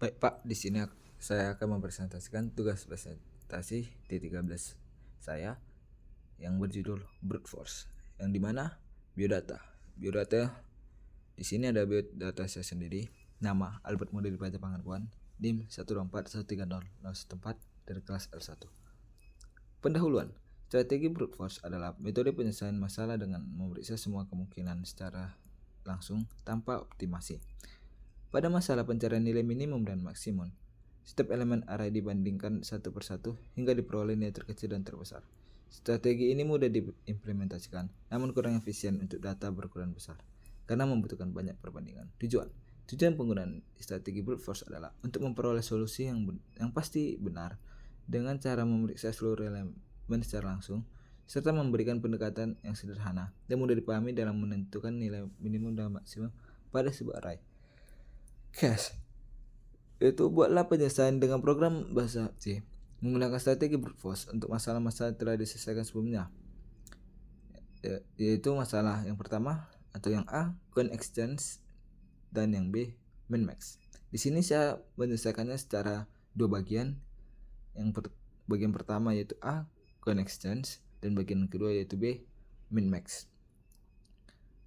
Baik Pak, di sini saya akan mempresentasikan tugas presentasi T13 saya yang berjudul Brute Force, yang dimana biodata. Biodata di sini ada biodata saya sendiri, nama Albert Mudin Praja Pangapuan, NIM 124130014 dari kelas L1. Pendahuluan. Strategi brute force adalah metode penyelesaian masalah dengan memeriksa semua kemungkinan secara langsung tanpa optimasi. Pada masalah pencarian nilai minimum dan maksimum, setiap elemen array dibandingkan satu persatu hingga diperoleh nilai terkecil dan terbesar. Strategi ini mudah diimplementasikan, namun kurang efisien untuk data berukuran besar, karena membutuhkan banyak perbandingan. Tujuan penggunaan strategi brute force adalah untuk memperoleh solusi yang pasti benar dengan cara memeriksa seluruh elemen secara langsung, serta memberikan pendekatan yang sederhana dan mudah dipahami dalam menentukan nilai minimum dan maksimum pada sebuah array. Cache itu buatlah penyelesaian dengan program bahasa C menggunakan strategi brute force untuk masalah-masalah telah diselesaikan sebelumnya, yaitu masalah yang pertama atau yang A, coin exchange, dan yang B, min-max. Di sini saya menyelesaikannya secara dua bagian. Bagian pertama yaitu A, coin exchange, dan bagian kedua yaitu B, min-max.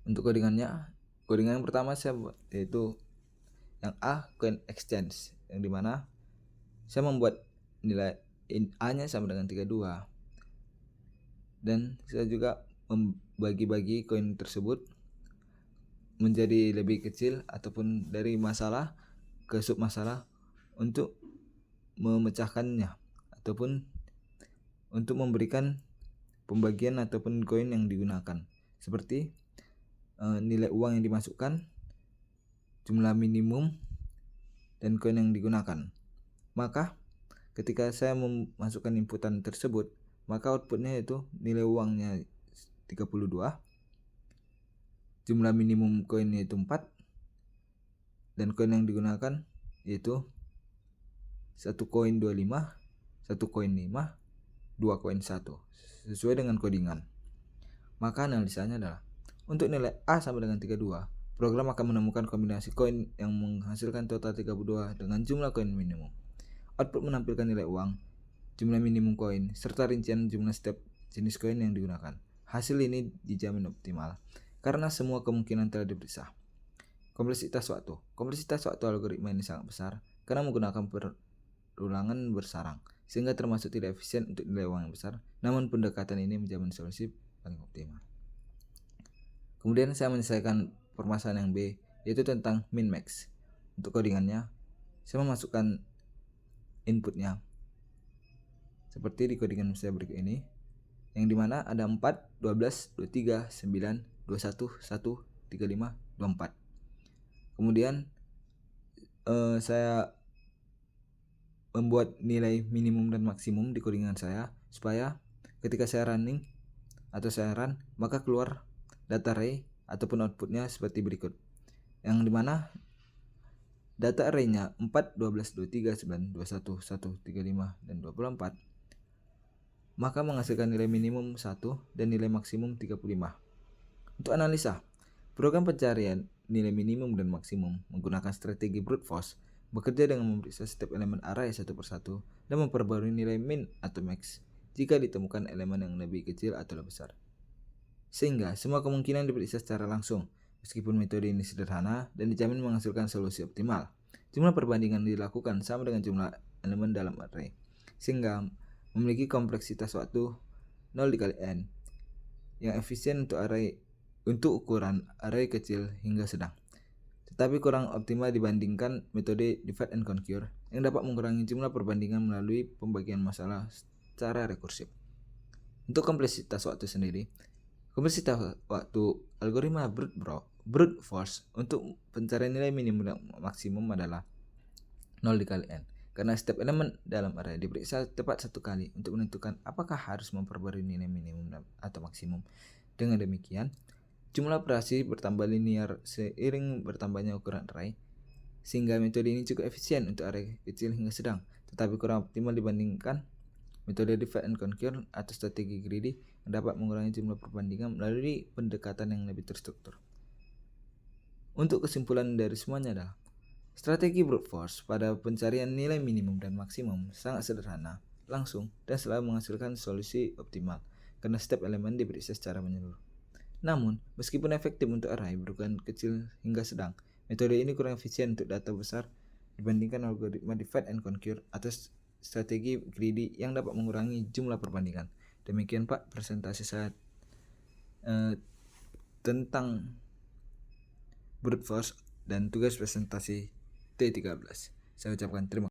Untuk kodingan yang pertama saya buat yaitu yang A, coin exchange, yang dimana saya membuat nilai A-nya sama dengan 32, dan saya juga membagi-bagi koin tersebut menjadi lebih kecil ataupun dari masalah ke submasalah untuk memecahkannya ataupun untuk memberikan pembagian ataupun koin yang digunakan, seperti nilai uang yang dimasukkan, jumlah minimum, dan koin yang digunakan. Maka ketika saya memasukkan inputan tersebut, maka outputnya yaitu nilai uangnya 32, jumlah minimum koin yaitu 4, dan koin yang digunakan yaitu 1 koin 25, 1 koin 5, 2 koin 1, sesuai dengan kodingan. Maka analisanya adalah untuk nilai A sama dengan 32, program akan menemukan kombinasi koin yang menghasilkan total 32 dengan jumlah koin minimum. Output menampilkan nilai uang, jumlah minimum koin, serta rincian jumlah setiap jenis koin yang digunakan. Hasil ini dijamin optimal karena semua kemungkinan telah diperiksa. Kompleksitas waktu algoritma ini sangat besar karena menggunakan perulangan bersarang, sehingga termasuk tidak efisien untuk nilai uang yang besar, namun pendekatan ini menjamin solusi paling optimal. Kemudian saya menyelesaikan permasalahan yang B, yaitu tentang min-max. Untuk kodingannya, saya memasukkan inputnya seperti di kodingan saya berikut ini, yang dimana ada 4, 12, 23, 9, 21, 1, 35, 24. Kemudian saya membuat nilai minimum dan maksimum di kodingan saya supaya ketika saya running atau saya run, maka keluar data array ataupun outputnya seperti berikut, yang dimana data arraynya 4, 12, 23, 9, 21, 1, 35, dan 24, maka menghasilkan nilai minimum 1 dan nilai maksimum 35. Untuk analisa, program pencarian nilai minimum dan maksimum menggunakan strategi brute force bekerja dengan memeriksa setiap elemen array satu persatu dan memperbarui nilai min atau max jika ditemukan elemen yang lebih kecil atau lebih besar, sehingga semua kemungkinan diperiksa secara langsung. Meskipun metode ini sederhana dan dijamin menghasilkan solusi optimal, jumlah perbandingan dilakukan sama dengan jumlah elemen dalam array, sehingga memiliki kompleksitas waktu 0 dikali n yang efisien untuk ukuran array kecil hingga sedang, tetapi kurang optimal dibandingkan metode divide and conquer yang dapat mengurangi jumlah perbandingan melalui pembagian masalah secara rekursif. Untuk kompleksitas waktu sendiri, kompleksitas waktu algoritma brute force untuk pencarian nilai minimum dan maksimum adalah 0 dikali n, karena setiap elemen dalam array diperiksa tepat satu kali untuk menentukan apakah harus memperbarui nilai minimum atau maksimum. Dengan demikian, jumlah operasi bertambah linear seiring bertambahnya ukuran array, sehingga metode ini cukup efisien untuk array kecil hingga sedang, tetapi kurang optimal dibandingkan metode divide and conquer atau strategi greedy yang dapat mengurangi jumlah perbandingan melalui pendekatan yang lebih terstruktur. Untuk kesimpulan dari semuanya adalah Strategi brute force pada pencarian nilai minimum dan maksimum sangat sederhana, langsung, dan selalu menghasilkan solusi optimal karena setiap elemen diperiksa secara menyeluruh. Namun, meskipun efektif untuk array berukuran kecil hingga sedang, metode ini kurang efisien untuk data besar dibandingkan algoritma divide and conquer atau strategi greedy yang dapat mengurangi jumlah perbandingan. Demikian Pak presentasi saya tentang brute force dan tugas presentasi T13. Saya ucapkan terima kasih.